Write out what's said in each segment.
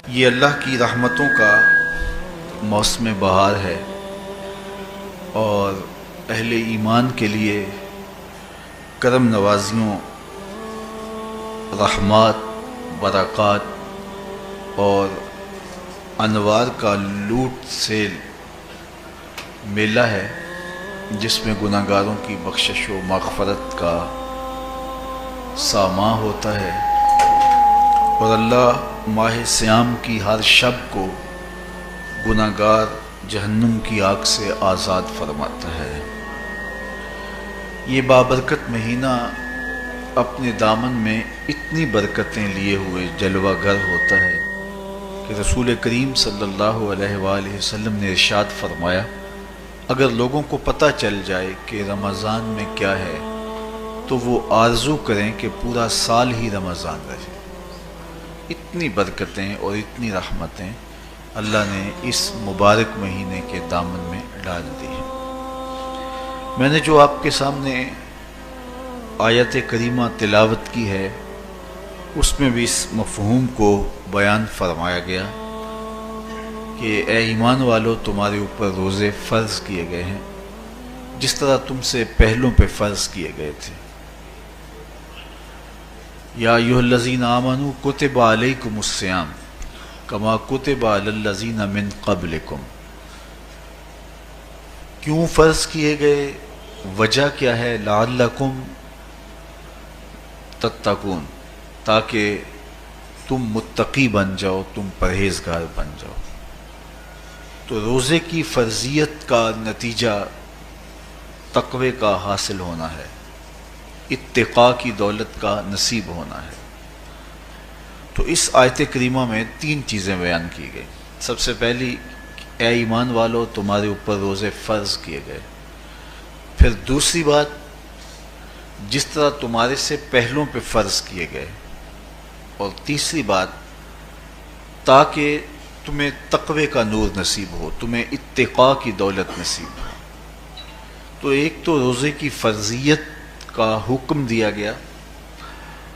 یہ اللہ کی رحمتوں کا موسم بہار ہے اور اہل ایمان کے لیے کرم نوازیوں، رحمات، برکات اور انوار کا لوٹ سیل میلہ ہے، جس میں گناہگاروں کی بخشش و مغفرت کا ساماں ہوتا ہے، اور اللہ ماہ سیام کی ہر شب کو گناہگار جہنم کی آگ سے آزاد فرماتا ہے۔ یہ بابرکت مہینہ اپنے دامن میں اتنی برکتیں لیے ہوئے جلوہ گر ہوتا ہے کہ رسول کریم صلی اللہ علیہ وآلہ وسلم نے ارشاد فرمایا، اگر لوگوں کو پتہ چل جائے کہ رمضان میں کیا ہے تو وہ آرزو کریں کہ پورا سال ہی رمضان رہے۔ اتنی برکتیں اور اتنی رحمتیں اللہ نے اس مبارک مہینے کے دامن میں ڈال دی ہیں۔ میں نے جو آپ کے سامنے آیت کریمہ تلاوت کی ہے، اس میں بھی اس مفہوم کو بیان فرمایا گیا کہ اے ایمان والو، تمہارے اوپر روزے فرض کیے گئے ہیں جس طرح تم سے پہلوں پہ فرض کیے گئے تھے۔ یا ایھا الذین آمنوا کتب علیکم الصیام کما کتب علی الذین من قبلکم۔ کیوں فرض کیے گئے؟ وجہ کیا ہے؟ لعلکم تتقون، تاکہ تم متقی بن جاؤ، تم پرہیزگار بن جاؤ۔ تو روزے کی فرضیت کا نتیجہ تقوی کا حاصل ہونا ہے، اتقاء کی دولت کا نصیب ہونا ہے۔ تو اس آیت کریمہ میں تین چیزیں بیان کی گئی۔ سب سے پہلی، اے ایمان والو، تمہارے اوپر روزے فرض کیے گئے۔ پھر دوسری بات، جس طرح تمہارے سے پہلوں پہ فرض کیے گئے۔ اور تیسری بات، تاکہ تمہیں تقوی کا نور نصیب ہو، تمہیں اتقاء کی دولت نصیب ہو۔ تو ایک تو روزے کی فرضیت کا حکم دیا گیا،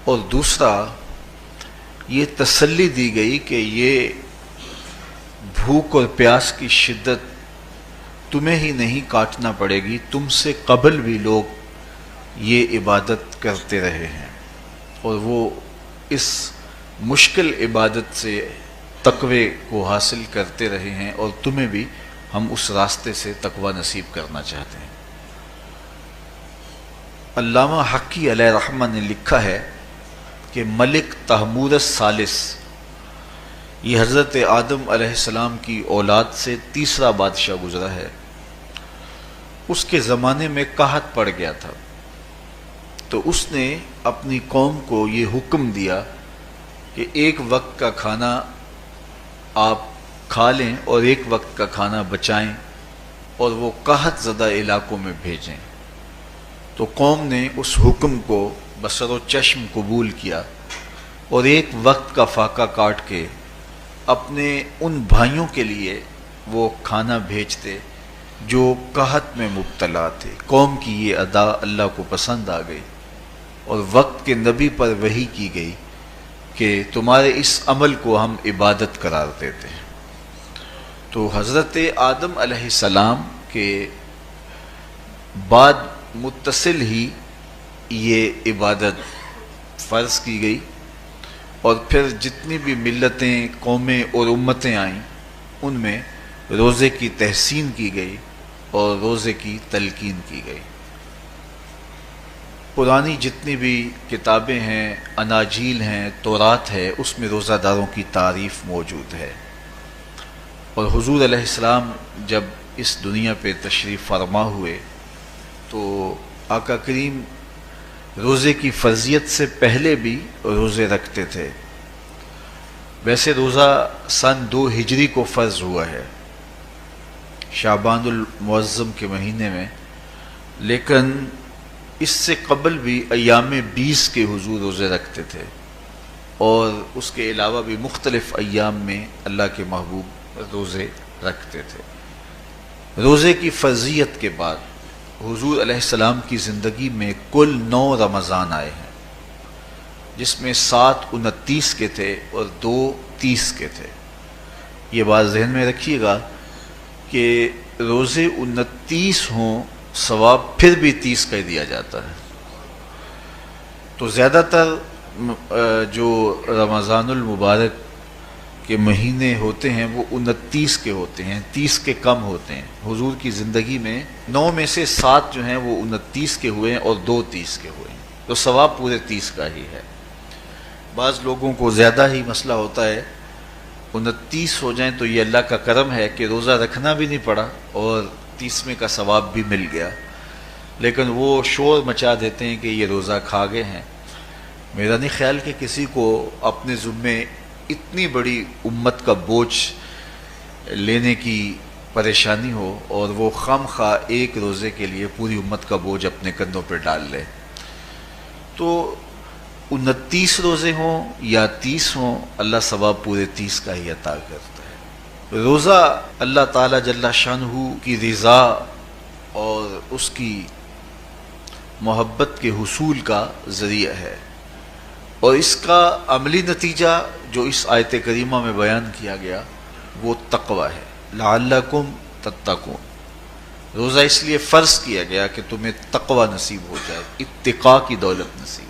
اور دوسرا یہ تسلی دی گئی کہ یہ بھوک اور پیاس کی شدت تمہیں ہی نہیں کاٹنا پڑے گی، تم سے قبل بھی لوگ یہ عبادت کرتے رہے ہیں، اور وہ اس مشکل عبادت سے تقوی کو حاصل کرتے رہے ہیں، اور تمہیں بھی ہم اس راستے سے تقوی نصیب کرنا چاہتے ہیں۔ علامہ حقی علیہ رحمہ نے لکھا ہے کہ ملک تحمورث ثالث، یہ حضرت آدم علیہ السلام کی اولاد سے تیسرا بادشاہ گزرا ہے۔ اس کے زمانے میں قحط پڑ گیا تھا، تو اس نے اپنی قوم کو یہ حکم دیا کہ ایک وقت کا کھانا آپ کھا لیں اور ایک وقت کا کھانا بچائیں، اور وہ قحط زدہ علاقوں میں بھیجیں۔ تو قوم نے اس حکم کو بصر و چشم قبول کیا، اور ایک وقت کا فاقہ کاٹ کے اپنے ان بھائیوں کے لیے وہ کھانا بھیجتے جو قحط میں مبتلا تھے۔ قوم کی یہ ادا اللہ کو پسند آ گئی، اور وقت کے نبی پر وحی کی گئی کہ تمہارے اس عمل کو ہم عبادت قرار دیتے ہیں۔ تو حضرت آدم علیہ السلام کے بعد متصل ہی یہ عبادت فرض کی گئی، اور پھر جتنی بھی ملتیں، قومیں اور امتیں آئیں، ان میں روزے کی تحسین کی گئی اور روزے کی تلقین کی گئی۔ پرانی جتنی بھی کتابیں ہیں، اناجیل ہیں، تورات ہے، اس میں روزہ داروں کی تعریف موجود ہے۔ اور حضور علیہ السلام جب اس دنیا پہ تشریف فرما ہوئے تو آقا کریم روزے کی فرضیت سے پہلے بھی روزے رکھتے تھے۔ ویسے روزہ سن 2 ہجری کو فرض ہوا ہے، شعبان المعظم کے مہینے میں، لیکن اس سے قبل بھی ایام 20 کے حضور روزے رکھتے تھے، اور اس کے علاوہ بھی مختلف ایام میں اللہ کے محبوب روزے رکھتے تھے۔ روزے کی فرضیت کے بعد حضور علیہ السلام کی زندگی میں کل 9 رمضان آئے ہیں، جس میں 7 29 کے تھے اور 2 30 کے تھے. یہ بات ذہن میں رکھیے گا کہ روزے 29 ہوں ثواب پھر بھی 30 کا ہی دیا جاتا ہے. تو زیادہ تر جو رمضان المبارک کے مہینے ہوتے ہیں وہ 29 کے ہوتے ہیں، 30 کے کم ہوتے ہیں. حضور کی زندگی میں 9 میں سے 7 جو ہیں وہ 29 کے ہوئے ہیں اور 2 30 کے ہوئے ہیں، تو ثواب پورے 30 کا ہی ہے. بعض لوگوں کو زیادہ ہی مسئلہ ہوتا ہے، 29 ہو جائیں تو یہ اللہ کا کرم ہے کہ روزہ رکھنا بھی نہیں پڑا اور 30ویں کا ثواب بھی مل گیا، لیکن وہ شور مچا دیتے ہیں کہ یہ روزہ کھا گئے ہیں. میرا نہیں خیال کہ کسی کو اپنے ذمے اتنی بڑی امت کا بوجھ لینے کی پریشانی ہو اور وہ خام خواہ ایک روزے کے لیے پوری امت کا بوجھ اپنے کندھوں پہ ڈال لے. تو 29 روزے ہوں یا 30 ہوں، اللہ ثواب پورے 30 کا ہی عطا کرتا ہے. روزہ اللہ تعالی جل شانہ کی رضا اور اس کی محبت کے حصول کا ذریعہ ہے، اور اس کا عملی نتیجہ جو اس آیت کریمہ میں بیان کیا گیا وہ تقوی ہے. لعلکم تتقون. روزہ اس لیے فرض کیا گیا کہ تمہیں تقوی نصیب ہو جائے، اتقاء کی دولت نصیب.